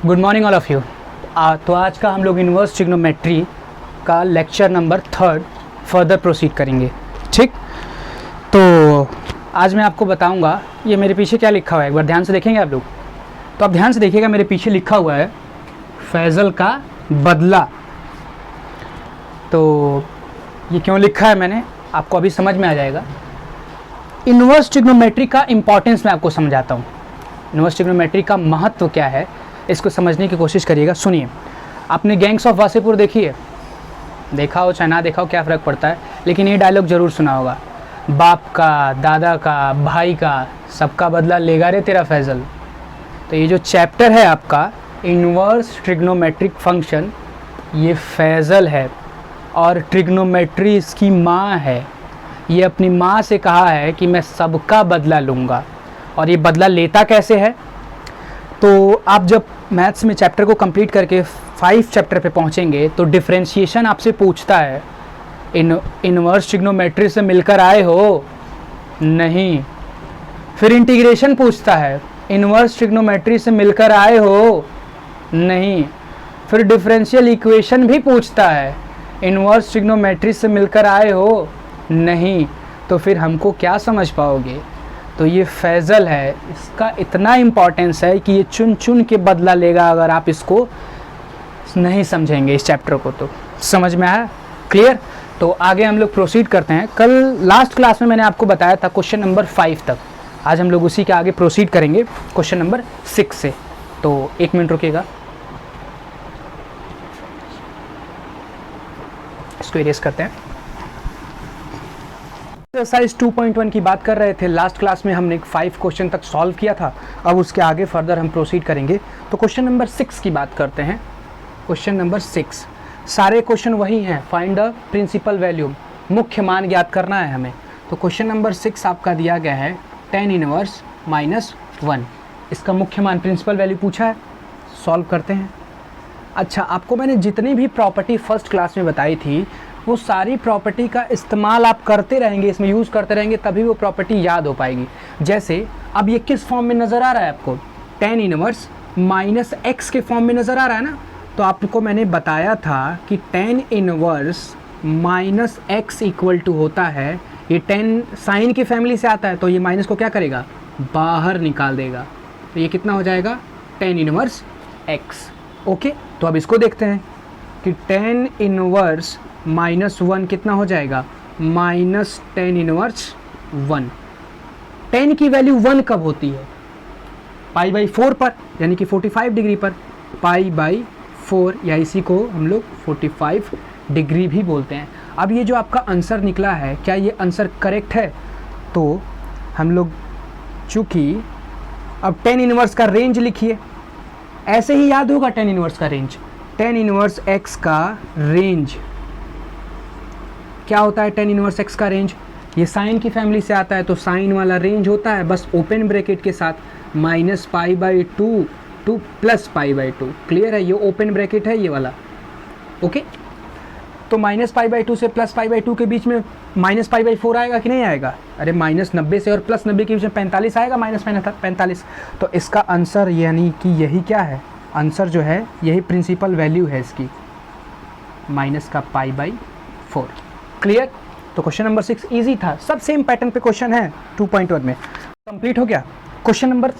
Good morning all of you. तो आज का हम लोग इन्वर्स ट्रिग्नोमेट्री का लेक्चर नंबर 3 फर्दर प्रोसीड करेंगे। ठीक, तो आज मैं आपको बताऊंगा ये मेरे पीछे क्या लिखा हुआ है। एक बार ध्यान से देखेंगे आप लोग। तो आप ध्यान से देखिएगा, मेरे पीछे लिखा हुआ है फैजल का बदला। तो ये क्यों लिखा है मैंने, आपको अभी समझ में आ जाएगा। इन्वर्स ट्रिग्नोमेट्री का इम्पॉर्टेंस मैं आपको समझाता हूँ। इन्वर्स ट्रिग्नोमेट्री का महत्व क्या है, इसको समझने की कोशिश करिएगा। सुनिए, आपने गैंग्स ऑफ वासेपुर देखी है? देखा हो चाहे ना देखा हो, क्या फ़र्क पड़ता है, लेकिन ये डायलॉग ज़रूर सुना होगा, बाप का, दादा का, भाई का, सबका बदला लेगा रे तेरा फैजल। तो ये जो चैप्टर है आपका इन्वर्स ट्रिग्नोमेट्रिक फंक्शन, ये फैजल है और ट्रिग्नोमेट्री इसकी माँ है। ये अपनी माँ से कहा है कि मैं सबका बदला लूँगा। और ये बदला लेता कैसे है? तो आप जब मैथ्स में चैप्टर को कंप्लीट करके 5 चैप्टर पे पहुँचेंगे तो डिफरेंशिएशन आपसे पूछता है, इन्वर्स ट्रिग्नोमेट्री से मिलकर आए हो? नहीं। फिर इंटीग्रेशन पूछता है, इन्वर्स ट्रिग्नोमेट्री से मिलकर आए हो? नहीं। फिर डिफरेंशियल इक्वेशन भी पूछता है, इन्वर्स ट्रिग्नोमेट्री से मिलकर आए हो? नहीं। तो फिर हमको क्या समझ पाओगे? तो ये फैजल है, इसका इतना इम्पॉर्टेंस है कि ये चुन चुन के बदला लेगा अगर आप इसको नहीं समझेंगे इस चैप्टर को। तो समझ में आया? क्लियर? तो आगे हम लोग प्रोसीड करते हैं। कल लास्ट क्लास में मैंने आपको बताया था क्वेश्चन नंबर 5 तक। आज हम लोग उसी के आगे प्रोसीड करेंगे क्वेश्चन नंबर 6 से। तो 1 मिनट रुकिएगा, इसको इरेज करते हैं। एक्सरसाइज 2.1 की बात कर रहे थे। लास्ट क्लास में हमने 5 क्वेश्चन तक सॉल्व किया था। अब उसके आगे फर्दर हम प्रोसीड करेंगे। तो क्वेश्चन नंबर 6 की बात करते हैं। क्वेश्चन नंबर 6, सारे क्वेश्चन वही हैं, फाइंड द प्रिंसिपल वैल्यू, मुख्य मान ज्ञात करना है हमें। तो क्वेश्चन नंबर 6 आपका दिया गया है tan इनवर्स -1। इसका मुख्य मान प्रिंसिपल वैल्यू पूछा है, सॉल्व करते हैं। अच्छा, आपको मैंने जितनी भी प्रॉपर्टी फर्स्ट क्लास में बताई थी वो सारी प्रॉपर्टी का इस्तेमाल आप करते रहेंगे, इसमें यूज़ करते रहेंगे, तभी वो प्रॉपर्टी याद हो पाएगी। जैसे अब ये किस फॉर्म में नज़र आ रहा है आपको? tan इनवर्स -x के फॉर्म में नज़र आ रहा है ना। तो आपको मैंने बताया था कि tan inverse -x equal to होता है, ये tan साइन की फैमिली से आता है, तो ये माइनस को क्या करेगा? बाहर निकाल देगा। तो ये कितना हो जाएगा? tan inverse x। ओके, तो अब इसको देखते हैं कि tan इनवर्स -1 कितना हो जाएगा? -tan inverse 1। tan की वैल्यू 1 कब होती है? π/4 पर, यानी कि 45 डिग्री पर। π/4 या इसी को हम लोग 45 डिग्री भी बोलते हैं। अब ये जो आपका आंसर निकला है, क्या ये आंसर करेक्ट है? तो हम लोग चूँकि अब tan इनवर्स का रेंज लिखिए, ऐसे ही याद होगा tan इनवर्स का रेंज। tan इनवर्स x का रेंज क्या होता है? tan इनवर्स x का रेंज, ये साइन की फैमिली से आता है तो साइन वाला रेंज होता है बस ओपन ब्रैकेट के साथ -π/2 टू +π/2। क्लियर है? ये ओपन ब्रैकेट है ये वाला। ओके, तो -π/2 से +π/2 के बीच में -π/4 आएगा कि नहीं आएगा? अरे -90 से और +90 के बीच में 45 आएगा, -45। तो इसका आंसर यानी कि यही क्या है? आंसर जो है यही प्रिंसिपल वैल्यू है इसकी, माइनस का π/4। क्लियर? तो क्वेश्चन नंबर 6 इजी था, सब सेम पैटर्न पे क्वेश्चन है 2.1 में। कंप्लीट हो गया। क्वेश्चन नंबर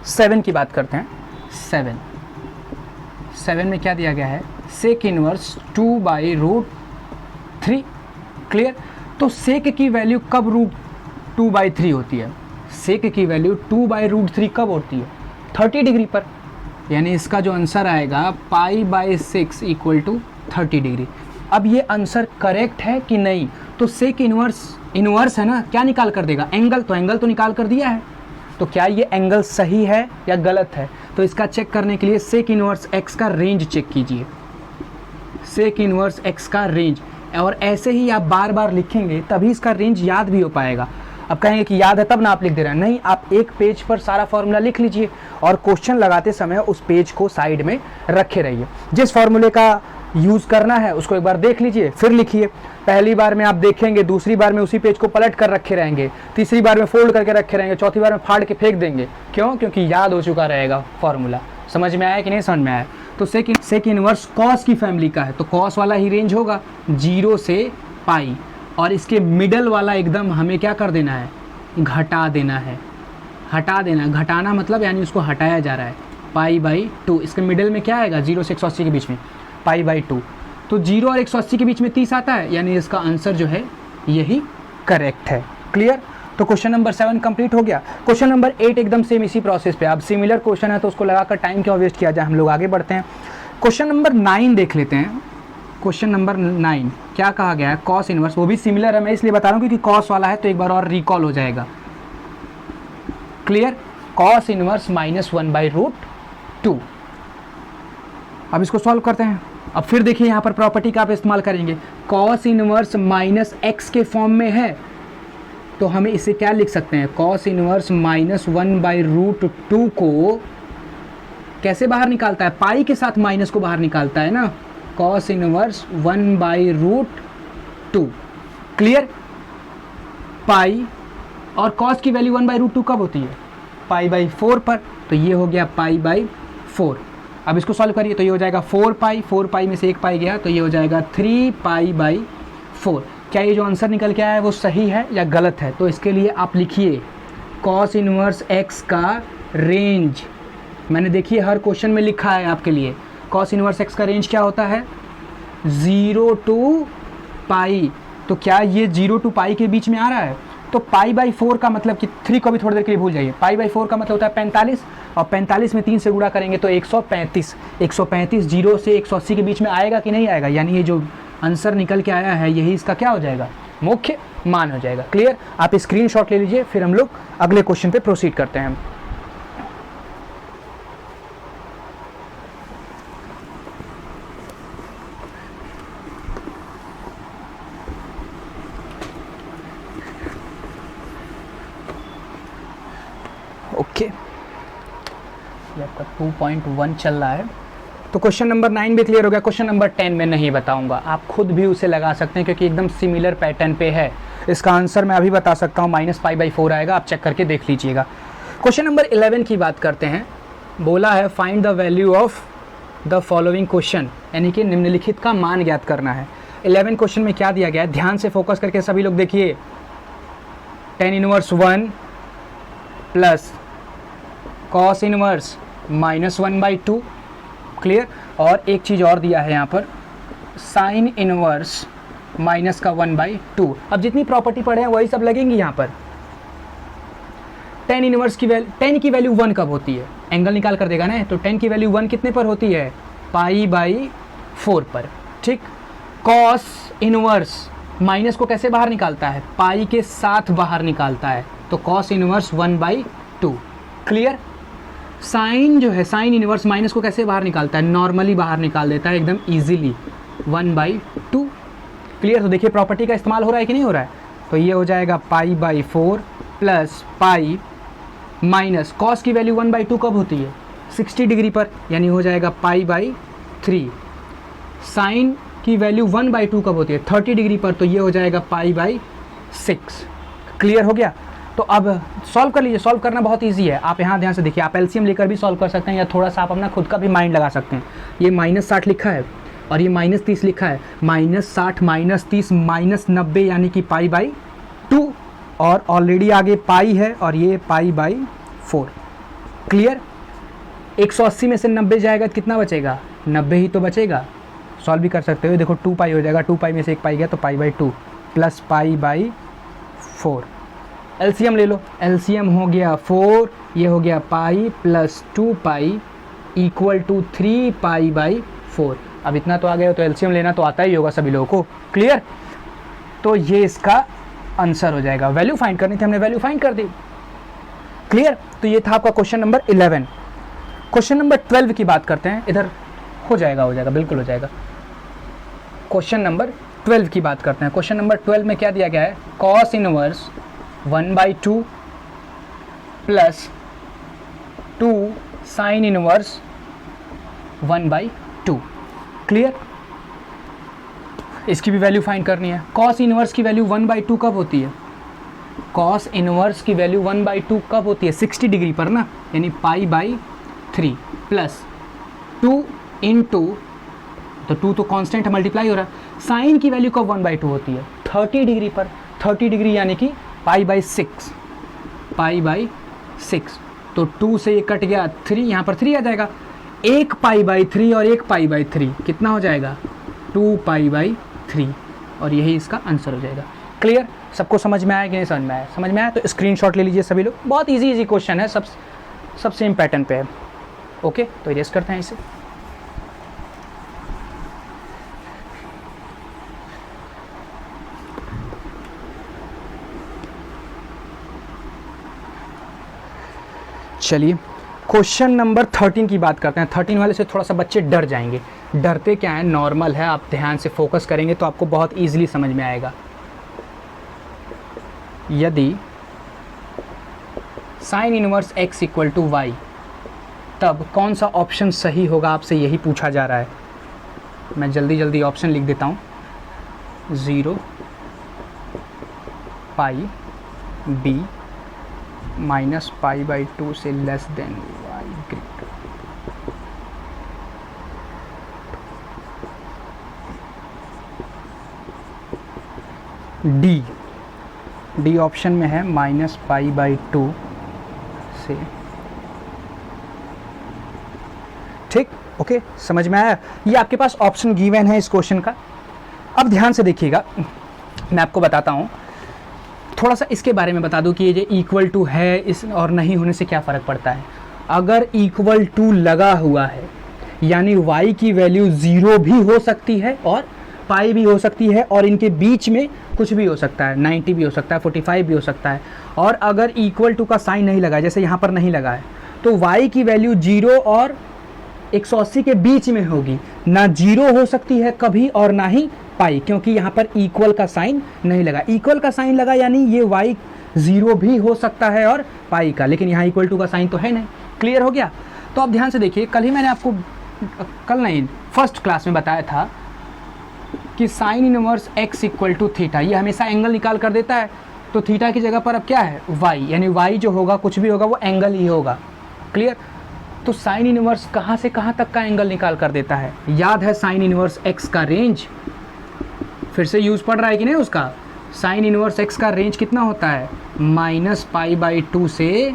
7 की बात करते हैं। 7 में क्या दिया गया है? Sec inverse 2/√3। क्लियर? तो सेक की वैल्यू कब √2/3 होती है? सेक की वैल्यू 2/√3 कब होती है? 30 डिग्री पर। यानी इसका जो आंसर आएगा π/6 = 30 डिग्री। अब ये आंसर करेक्ट है कि नहीं? तो सेक इनवर्स है ना, क्या निकाल कर देगा? एंगल। तो एंगल तो निकाल कर दिया है, तो क्या ये एंगल सही है या गलत है? तो इसका चेक करने के लिए सेक इनवर्स x का रेंज चेक कीजिए। सेक इनवर्स x का रेंज, और ऐसे ही आप बार बार लिखेंगे तभी इसका रेंज याद भी हो पाएगा। अब कहेंगे कि याद है तब ना आप लिख दे रहे हैं, नहीं, आप एक पेज पर सारा फॉर्मूला लिख लीजिए और क्वेश्चन लगाते समय उस पेज को साइड में रखे रहिए। जिस फॉर्मूले का यूज़ करना है उसको एक बार देख लीजिए, फिर लिखिए। पहली बार में आप देखेंगे, दूसरी बार में उसी पेज को पलट कर रखे रहेंगे, तीसरी बार में फोल्ड करके रखे रहेंगे, चौथी बार में फाड़ के फेंक देंगे। क्यों? क्योंकि याद हो चुका रहेगा फॉर्मूला। समझ में आया कि नहीं समझ में आया? तो सेक इनवर्स कॉस की फैमिली का है, तो कॉस वाला ही रेंज होगा 0 से पाई, और इसके मिडल वाला एकदम हमें क्या कर देना है, घटा देना है। हटा देना, घटाना मतलब यानी उसको हटाया जा रहा है, पाई बाई 2। इसके मिडल में क्या आएगा, 0 से 180 के बीच में पाई बाई 2। तो 0 और 180 के बीच में 30 आता है, यानी इसका आंसर जो है यही करेक्ट है। क्लियर? तो क्वेश्चन नंबर 7 कंप्लीट हो गया। क्वेश्चन नंबर 8 एकदम सेम इसी प्रोसेस पे। अब सिमिलर क्वेश्चन है तो उसको लगाकर टाइम क्यों वेस्ट किया जाए, हम लोग आगे बढ़ते हैं। क्वेश्चन नंबर 9 देख लेते हैं। क्वेश्चन नंबर 9 क्या कहा गया है, कॉस इनवर्स। वो भी सिमिलर है, मैं इसलिए बता रहा हूँ क्योंकि कॉस वाला है तो एक बार और रिकॉल हो जाएगा। क्लियर? Cos inverse -1/√2। अब इसको सॉल्व करते हैं। अब फिर देखिए यहाँ पर प्रॉपर्टी का आप इस्तेमाल करेंगे। कॉस इनवर्स -x के फॉर्म में है तो हमें इसे क्या लिख सकते हैं, कॉस इनवर्स -1/√2 को कैसे बाहर निकालता है, पाई के साथ माइनस को बाहर निकालता है ना, कॉस इनवर्स 1/√2। क्लियर? पाई और कॉस की वैल्यू 1/√2 कब होती है, पाई बाई 4 पर, तो ये हो गया पाई बाई 4। अब इसको सॉल्व करिए तो ये हो जाएगा 4 पाई में से 1 पाई गया तो ये हो जाएगा 3 पाई बाई 4। क्या ये जो आंसर निकल के आया है वो सही है या गलत है? तो इसके लिए आप लिखिए कॉस इनवर्स x का रेंज। मैंने देखिए हर क्वेश्चन में लिखा है आपके लिए, कॉस इनवर्स x का रेंज क्या होता है, 0 टू पाई। तो क्या ये 0 टू पाई के बीच में आ रहा है? तो पाई बाई 4 का मतलब कि 3 को भी थोड़ी देर के लिए भूल जाइए, पाई बाई 4 का मतलब होता है 45, और 45 में 3 से गुणा करेंगे तो 135। 135 0 से 180 के बीच में आएगा कि नहीं आएगा, यानी ये जो आंसर निकल के आया है यही इसका क्या हो जाएगा, मुख्य मान हो जाएगा। क्लियर? आप स्क्रीनशॉट ले लीजिए, फिर हम लोग अगले क्वेश्चन पे प्रोसीड करते हैं। ओके, ये आपका 2.1 चल रहा है। तो क्वेश्चन नंबर 9 भी क्लियर हो गया। क्वेश्चन नंबर 10 में नहीं बताऊंगा, आप खुद भी उसे लगा सकते हैं क्योंकि एकदम सिमिलर पैटर्न पे है। इसका आंसर मैं अभी बता सकता हूँ, -π/4 आएगा, आप चेक करके देख लीजिएगा। क्वेश्चन नंबर 11 की बात करते हैं। बोला है find the value of the following question, यानी कि निम्नलिखित का मान ज्ञात करना है। 11 क्वेश्चन में क्या दिया गया है, ध्यान से फोकस करके सभी लोग देखिए। tan inverse 1 plus cos inverse -1/2। Clear? और एक चीज़ और दिया है यहाँ पर, साइन इनवर्स माइनस का 1/2। अब जितनी प्रॉपर्टी पढ़े हैं वही सब लगेंगी यहाँ पर। tan इनवर्स की tan की वैल्यू 1 कब होती है, एंगल निकाल कर देगा ना, तो tan की वैल्यू 1 कितने पर होती है, π/4 पर। ठीक? कॉस इनवर्स माइनस को कैसे बाहर निकालता है, पाई के साथ बाहर निकालता है, तो कॉस इनवर्स 1/2। क्लियर? साइन जो है, साइन इनवर्स माइनस को कैसे बाहर निकालता है, नॉर्मली बाहर निकाल देता है एकदम इजीली, 1/2। क्लियर? तो देखिए प्रॉपर्टी का इस्तेमाल हो रहा है कि नहीं हो रहा है। तो ये हो जाएगा π/4 प्लस पाई माइनस कॉस की वैल्यू 1/2 कब होती है, 60 डिग्री पर, यानी हो जाएगा π/3। साइन की वैल्यू 1/2 कब होती है, 30 डिग्री पर, तो ये हो जाएगा π/6। क्लियर हो गया? तो अब सॉल्व कर लीजिए। सॉल्व करना बहुत इजी है, आप यहाँ ध्यान से देखिए। आप एलसीएम लेकर भी सॉल्व कर सकते हैं या थोड़ा सा आप अपना खुद का भी माइंड लगा सकते हैं। ये -60 लिखा है और ये -30 लिखा है, -60 -30 -90 यानी कि π/2, और ऑलरेडी आगे पाई है और ये π/4। क्लियर? 180 में से 90 जाएगा तो कितना बचेगा, 90 ही तो बचेगा। सॉल्व भी कर सकते हो, देखो 2 पाई हो जाएगा, 2 पाई में से 1 पाई गया तो π/2 प्लस π/4। एलसीएम ले लो, एलसीएम हो गया 4, ये हो गया pi plus 2 pi equal to 3 π/4। अब इतना तो आ गया, तो एलसीएम लेना तो आता ही होगा सभी लोगों को। क्लियर? तो ये इसका आंसर हो जाएगा। वैल्यू फाइंड करनी थी, हमने वैल्यू फाइंड कर दी। क्लियर? तो ये था आपका क्वेश्चन नंबर 11। क्वेश्चन नंबर 12 की बात करते हैं। इधर हो जाएगा बिल्कुल हो जाएगा। क्वेश्चन नंबर 12 की बात करते हैं। क्वेश्चन नंबर 12 में क्या दिया गया है, cos inverse 1/2 plus 2 sine inverse 1/2। Clear? इसकी भी वैल्यू फाइंड करनी है। कॉस इनवर्स की वैल्यू 1/2 कब होती है, कॉस इनवर्स की वैल्यू 1/2 कब होती है, 60 डिग्री पर ना, यानी π/2। 3 प्लस 2 इंटू, तो 2 तो कांस्टेंट मल्टीप्लाई हो रहा है, साइन की वैल्यू कब 1/2 होती है 30 डिग्री पर, 30 डिग्री यानी कि π/6, π/6, तो 2 से ये कट गया 3, यहाँ पर 3 आ जाएगा, 1 π/3 और 1 π/3 कितना हो जाएगा 2 π/3, और यही इसका आंसर हो जाएगा। क्लियर? सबको समझ में आया कि नहीं समझ में आया? समझ में आया तो स्क्रीनशॉट ले लीजिए सभी लोग, बहुत इजी क्वेश्चन है, सब सेम पैटर्न पे है। ओके, तो इरेज करते हैं इसे। चलिए क्वेश्चन नंबर 13 की बात करते हैं। 13 वाले से थोड़ा सा बच्चे डर जाएंगे, डरते क्या है, नॉर्मल है, आप ध्यान से फोकस करेंगे तो आपको बहुत इजीली समझ में आएगा। यदि sine inverse x equal to y, तब कौन सा ऑप्शन सही होगा, आपसे यही पूछा जा रहा है। मैं जल्दी जल्दी ऑप्शन लिख देता हूँ, 0 पाई b माइनस π/2 से less than y greater, D option में है माइनस π/2 से। ठीक, ओके, समझ में आया? ये आपके पास ऑप्शन गिवन है इस क्वेश्चन का। अब ध्यान से देखिएगा, मैं आपको बताता हूँ, थोड़ा सा इसके बारे में बता दूं कि ये जो इक्वल टू है इस और नहीं होने से क्या फ़र्क पड़ता है। अगर इक्वल टू लगा हुआ है यानी y की वैल्यू 0 भी हो सकती है और पाई भी हो सकती है, और इनके बीच में कुछ भी हो सकता है, 90 भी हो सकता है, 45 भी हो सकता है। और अगर इक्वल टू का साइन नहीं लगा है, जैसे यहाँ पर नहीं लगा है, तो y की वैल्यू 0 और 180 के बीच में होगी, ना 0 हो सकती है कभी और ना ही पाई, क्योंकि यहाँ पर इक्वल का साइन नहीं लगा। इक्वल का साइन लगा यानी ये y 0 भी हो सकता है और पाई का, लेकिन यहाँ इक्वल टू का साइन तो है नहीं। क्लियर हो गया? तो आप ध्यान से देखिए, कल ही मैंने आपको, कल नहीं, फर्स्ट क्लास में बताया था कि sine inverse x equal to theta, ये हमेशा एंगल निकाल कर देता है, तो थीटा की जगह पर अब क्या है y, यानी y जो होगा कुछ भी होगा वो एंगल ही होगा। क्लियर? तो साइन इनवर्स कहाँ से कहाँ तक का एंगल निकाल कर देता है। याद है साइन इनवर्स x का रेंज, फिर से यूज़ पड़ रहा है कि नहीं उसका। साइन इनवर्स x का रेंज कितना होता है, माइनस π/2 से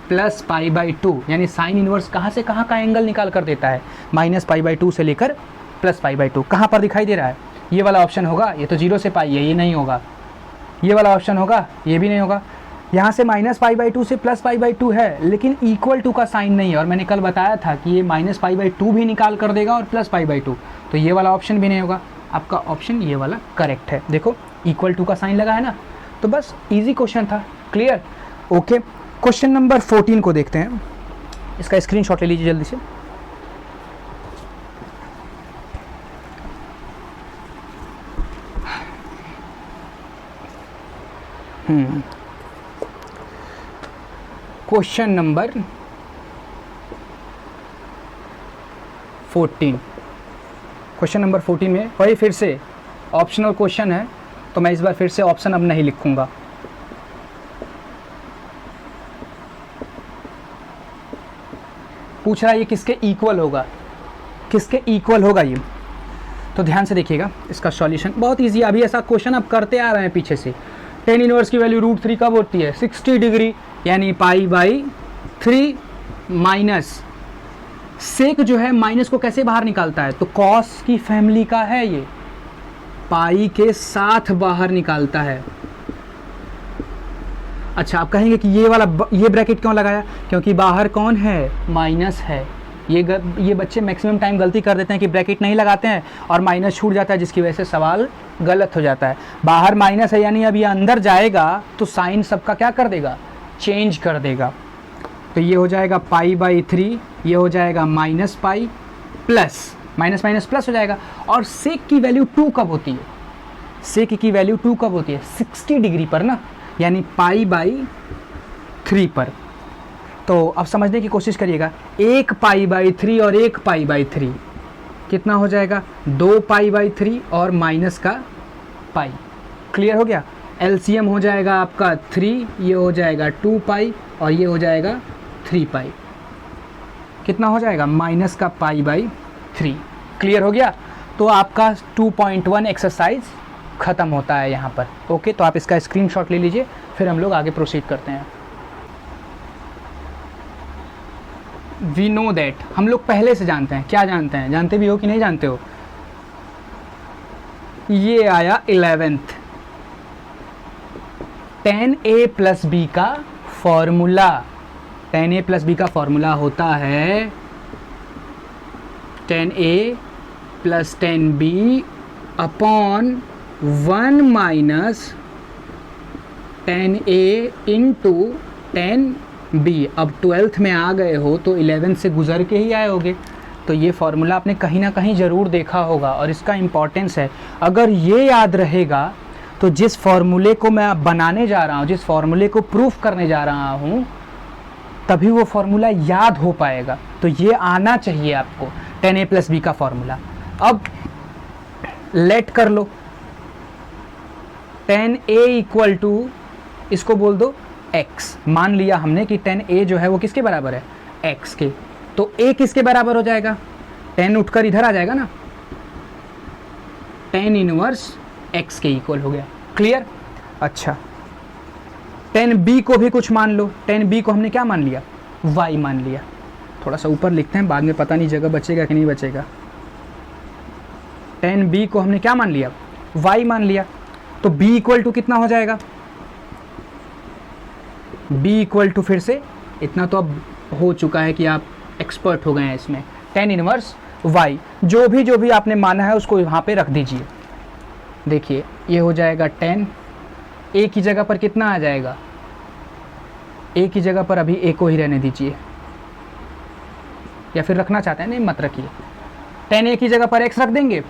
प्लस π/2, यानी साइन इनवर्स कहाँ से कहाँ का एंगल निकाल कर देता है, माइनस π/2 से लेकर प्लस π/2। कहाँ पर दिखाई दे रहा है? ये वाला ऑप्शन होगा, ये तो 0 से पाई है, ये नहीं होगा। ये वाला ऑप्शन होगा, ये भी नहीं होगा। यहाँ से माइनस π/2 से प्लस π/2 है, लेकिन इक्वल टू का साइन नहीं है, और मैंने कल बताया था कि ये माइनस π/2 भी निकाल कर देगा और प्लस π/2, तो ये वाला ऑप्शन भी नहीं होगा। आपका ऑप्शन ये वाला करेक्ट है। देखो इक्वल टू का साइन लगा है ना, तो बस इजी क्वेश्चन था। क्लियर? ओके, क्वेश्चन नंबर 14 को देखते हैं, इसका स्क्रीनशॉट ले लीजिए जल्दी से। क्वेश्चन नंबर 14, क्वेश्चन नंबर 14 में वही फिर से ऑप्शनल क्वेश्चन है, तो मैं इस बार फिर से ऑप्शन अब नहीं लिखूंगा। पूछ रहा है ये किसके इक्वल होगा, किसके इक्वल होगा ये, तो ध्यान से देखिएगा। इसका सॉल्यूशन बहुत इजी है, अभी ऐसा क्वेश्चन अब करते आ रहे हैं पीछे से। टेन इनवर्स की वैल्यू √3 कब होती है, 60 डिग्री, यानी π/3 माइनस सेक जो है माइनस को कैसे बाहर निकालता है, तो कॉस की फैमिली का है ये, पाई के साथ बाहर निकालता है। अच्छा, आप कहेंगे कि ये ब्रैकेट क्यों लगाया, क्योंकि बाहर कौन है, माइनस है। ये बच्चे मैक्सिमम टाइम गलती कर देते हैं कि ब्रैकेट नहीं लगाते हैं और माइनस छूट जाता है, जिसकी वजह से सवाल गलत हो जाता है। बाहर माइनस है यानी अब ये अंदर जाएगा तो साइन सबका क्या कर देगा, चेंज कर देगा। तो ये हो जाएगा π/3, ये हो जाएगा minus pi plus minus minus plus हो जाएगा। और सेक की वैल्यू 2 कब होती है, सेक की वैल्यू 2 कब होती है, 60 डिग्री पर ना, यानी π/3 पर। तो अब समझने की कोशिश करिएगा, 1 π/3 और 1 π/3 कितना हो जाएगा, 2 π/3 और माइनस का पाई। क्लियर हो गया? एलसीएम हो जाएगा आपका 3, ये हो जाएगा 2 पाई और ये हो जाएगा 3 पाई। कितना हो जाएगा, माइनस का π/3। क्लियर हो गया। तो आपका 2.1 एक्सरसाइज ख़त्म होता है यहाँ पर। ओके, तो आप इसका स्क्रीनशॉट ले लीजिए, फिर हम लोग आगे प्रोसीड करते हैं। वी नो दैट, हम लोग पहले से जानते हैं। क्या जानते हैं, जानते भी हो कि नहीं जानते हो? ये आया 11th 10a प्लस बी का फॉर्मूला। 10a प्लस बी का फॉर्मूला होता है 10a plus 10b upon 1 minus 10a into 10b। अब 12th में आ गए हो तो 11th से गुजर के ही आए होगे, तो ये फार्मूला आपने कहीं ना कहीं ज़रूर देखा होगा और इसका इम्पॉर्टेंस है। अगर ये याद रहेगा तो जिस फार्मूले को मैं बनाने जा रहा हूँ, जिस फार्मूले को प्रूफ करने जा रहा हूँ, तभी वो फार्मूला याद हो पाएगा। तो ये आना चाहिए आपको 10a प्लस बी का फार्मूला। अब लेट कर लो, 10a इक्वल टू, इसको बोल दो x। मान लिया हमने कि 10a जो है वो किसके बराबर है, x के। तो a किसके बराबर हो जाएगा, 10 उठकर इधर आ जाएगा ना, 10 इनवर्स x के इक्वल हो गया। क्लियर। अच्छा, 10b को भी कुछ मान लो। 10b को हमने क्या मान लिया, y मान लिया। थोड़ा सा ऊपर लिखते हैं, बाद में पता नहीं जगह बचेगा कि नहीं बचेगा। 10b को हमने क्या मान लिया, y मान लिया। तो b इक्वल टू कितना हो जाएगा, b इक्वल टू, फिर से इतना तो अब हो चुका है कि आप एक्सपर्ट हो गए हैं इसमें, 10 इनवर्स y। जो भी आपने माना है उसको यहाँ पे रख दीजिए। देखिए ये हो जाएगा 10, a की जगह पर कितना आ जाएगा, a की जगह पर अभी a को ही रहने दीजिए, या फिर रखना चाहते हैं नहीं मत रखिए। 10a की जगह पर x रख देंगे,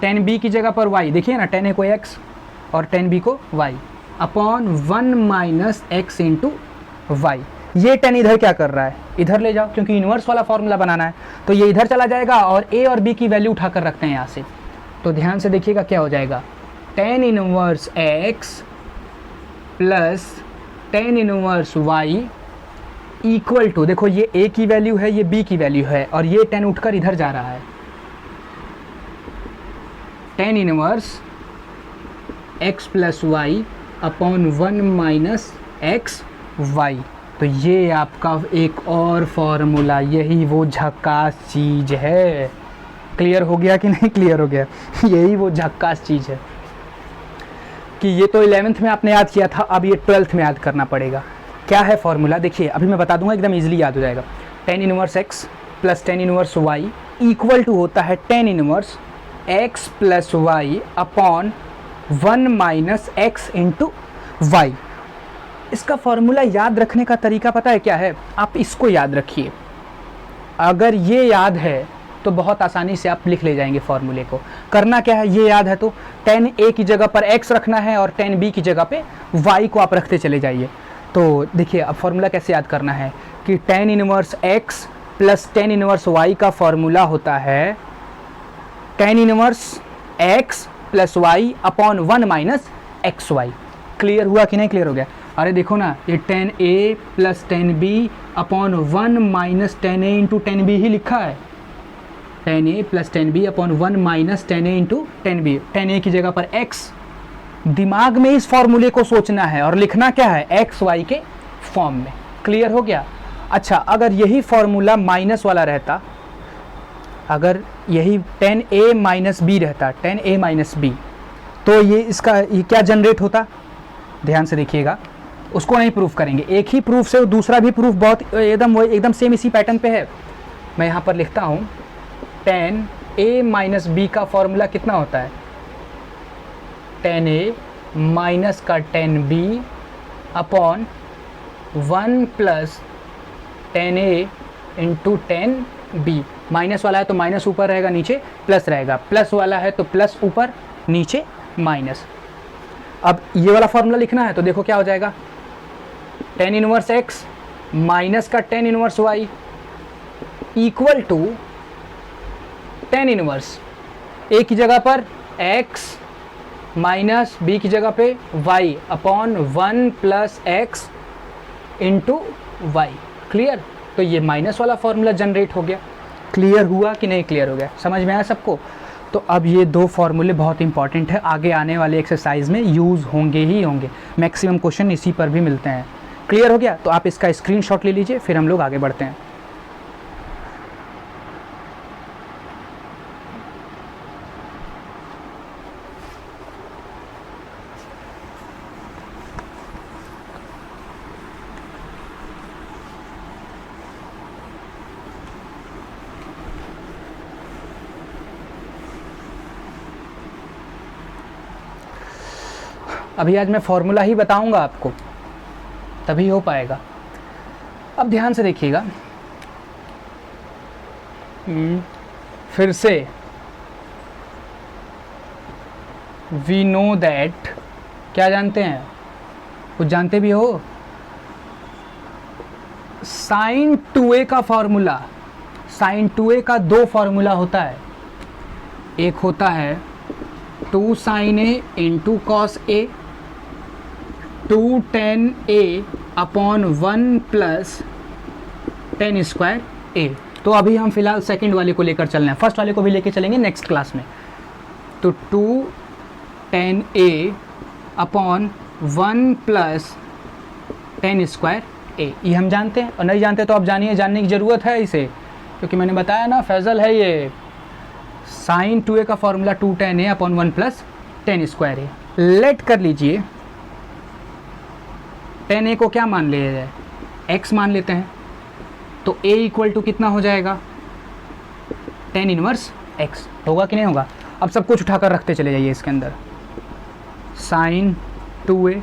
10b की जगह पर y। देखिए ना, 10a को x और 10b को y upon 1 minus x into y. ये 10 इधर क्या कर रहा है, इधर ले जाओ, क्योंकि इन्वर्स वाला फॉर्मूला बनाना है। तो ये इधर चला जाएगा और a और b की वैल्यू उठाकर रखते हैं यहाँ से। तो ध्यान से देखिएगा क्या हो जाएगा, 10 inverse x plus 10 inverse y equal to, देखो ये a की वैल्यू है, ये b की वैल्यू है, और ये 10 उठकर इधर जा रहा है, 10 inverse x plus y upon 1 minus x y. तो ये आपका एक और फॉर्मूला, यही वो झक्कास चीज़ है। क्लियर हो गया कि नहीं क्लियर हो गया? यही वो झक्कास चीज़ है कि ये तो 11th में आपने याद किया था, अब ये 12th में याद करना पड़ेगा। क्या है फॉर्मूला, देखिए अभी मैं बता दूंगा, एकदम इजीली याद हो जाएगा। 10 inverse x plus 10 inverse y equal to होता है 10 inverse x plus y upon 1 minus x into y. इसका फॉर्मूला याद रखने का तरीका पता है क्या है, आप इसको याद रखिए। अगर ये याद है तो बहुत आसानी से आप लिख ले जाएंगे फॉर्मूले को। करना क्या है, ये याद है तो 10a की जगह पर x रखना है और 10b की जगह पे y को आप रखते चले जाइए। तो देखिए अब फॉर्मूला कैसे याद करना है कि 10 inverse x plus 10 inverse y का फॉर्मूला होता है 10 inverse x plus y upon 1 minus x y. Clear हुआ कि नहीं क्लियर हो गया? अरे देखो ना, ये 10a plus 10b upon 1 minus 10a into 10b ही लिखा है। 10a plus 10b upon 1 minus 10a into 10b। 10a की जगह पर x। दिमाग में इस फॉर्मूले को सोचना है और लिखना क्या है, एक्स वाई के फॉर्म में। क्लियर हो गया? अच्छा, अगर यही फॉर्मूला माइनस वाला रहता, अगर यही 10a माइनस बी रहता, 10a माइनस बी, तो ये क्या जनरेट होता? ध्यान से देखिएगा, उसको नहीं प्रूफ करेंगे, एक ही प्रूफ से दूसरा भी प्रूफ बहुत एकदम सेम इसी पैटर्न पे है। मैं यहाँ पर लिखता हूँ 10a माइनस बी का फॉर्मूला कितना होता है, 10a माइनस का 10b upon 1 plus 10a into 10b। Minus वाला है तो माइनस ऊपर रहेगा, नीचे प्लस रहेगा, प्लस वाला है तो प्लस ऊपर, नीचे माइनस। अब ये वाला फॉर्मूला लिखना है तो देखो क्या हो जाएगा, 10 इनवर्स x माइनस का 10 inverse y equal to 10 inverse a की जगह पर x माइनस b की जगह पे y upon 1 plus x into y. Clear? तो ये माइनस वाला फॉर्मूला जनरेट हो गया। क्लियर हुआ कि नहीं क्लियर हो गया, समझ में आया सबको? तो अब ये दो फार्मूले बहुत इंपॉर्टेंट है, आगे आने वाले एक्सरसाइज में यूज़ होंगे ही होंगे, मैक्सिमम क्वेश्चन इसी पर भी मिलते हैं। क्लियर हो गया? तो आप इसका स्क्रीनशॉट ले लीजिए, फिर हम लोग आगे बढ़ते हैं। अभी आज मैं फॉर्मूला ही बताऊंगा आपको, तभी हो पाएगा। अब ध्यान से देखिएगा, फिर से वी नो दैट, क्या जानते हैं? कुछ जानते भी हो? साइन 2a का फॉर्मूला, साइन 2a का दो फॉर्मूला होता है। एक होता है 2 sin a into cos a, 2 tan a upon 1 plus tan square a। तो अभी हम फिलहाल सेकंड वाले को लेकर चल रहे हैं, फर्स्ट वाले को भी लेकर चलेंगे नेक्स्ट क्लास में। तो 2 tan a upon 1 plus tan square a, ये हम जानते हैं। और नहीं जानते तो आप जानिए, जानने की ज़रूरत है इसे, क्योंकि मैंने बताया ना फैजल है ये। साइन 2a का formula 2 tan a upon 1 plus tan square a। Let कर लीजिए, tan a को क्या मान लिया जाए? x मान लेते हैं। तो a इक्वल टू कितना हो जाएगा? tan inverse x। होगा कि नहीं होगा? अब सब कुछ उठाकर रखते चले जाइए इसके अंदर। Sine 2a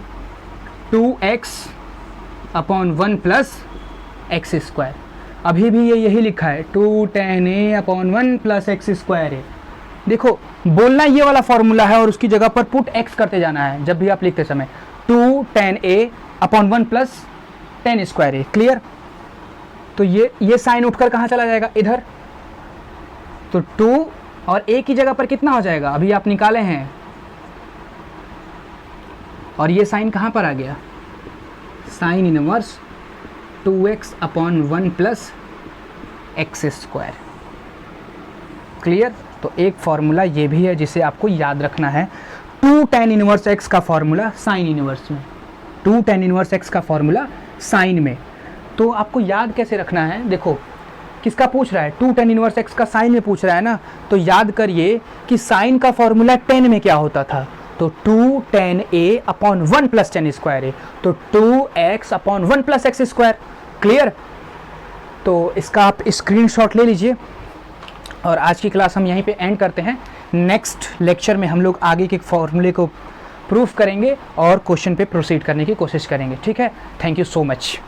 2x upon 1 plus x square. अभी भी ये यही लिखा है 2 tan a upon 1 plus x square है। देखो, बोलना ये वाला फॉर्मूला है और उसकी जगह पर पुट x करते जाना है जब भी आप लिखते समय। 2 tan a upon 1 plus tan square है। क्लियर? तो ये साइन उठकर कहाँ चला जाएगा? इधर। तो 2 और a की जगह पर कितना हो जाएगा? अभी आप निकाले हैं, और ये साइन कहाँ पर आ गया? Sine inverse 2x upon 1 plus x square. Clear? तो एक फॉर्मूला ये भी है जिसे आपको याद रखना है। 2 tan इनवर्स x का फॉर्मूला साइन इनवर्स में, 2 tan इनवर्स x का फॉर्मूला साइन में। तो आपको याद कैसे रखना है? देखो, किसका पूछ रहा है? 2 tan इनवर्स x का साइन में पूछ रहा है ना, तो याद करिए कि साइन का फॉर्मूला tan में क्या होता था? तो 2 tan a upon 1 plus tan square है, तो 2x upon 1 plus x square. Clear? तो इसका आप स्क्रीनशॉट ले लीजिए, और आज की क्लास हम यहीं पे एंड करते हैं। नेक्स्ट लेक्चर में हम लोग आगे के फॉर्मूले को प्रूफ करेंगे और क्वेश्चन पे प्रोसीड करने की कोशिश करेंगे। ठीक है? Thank you so much.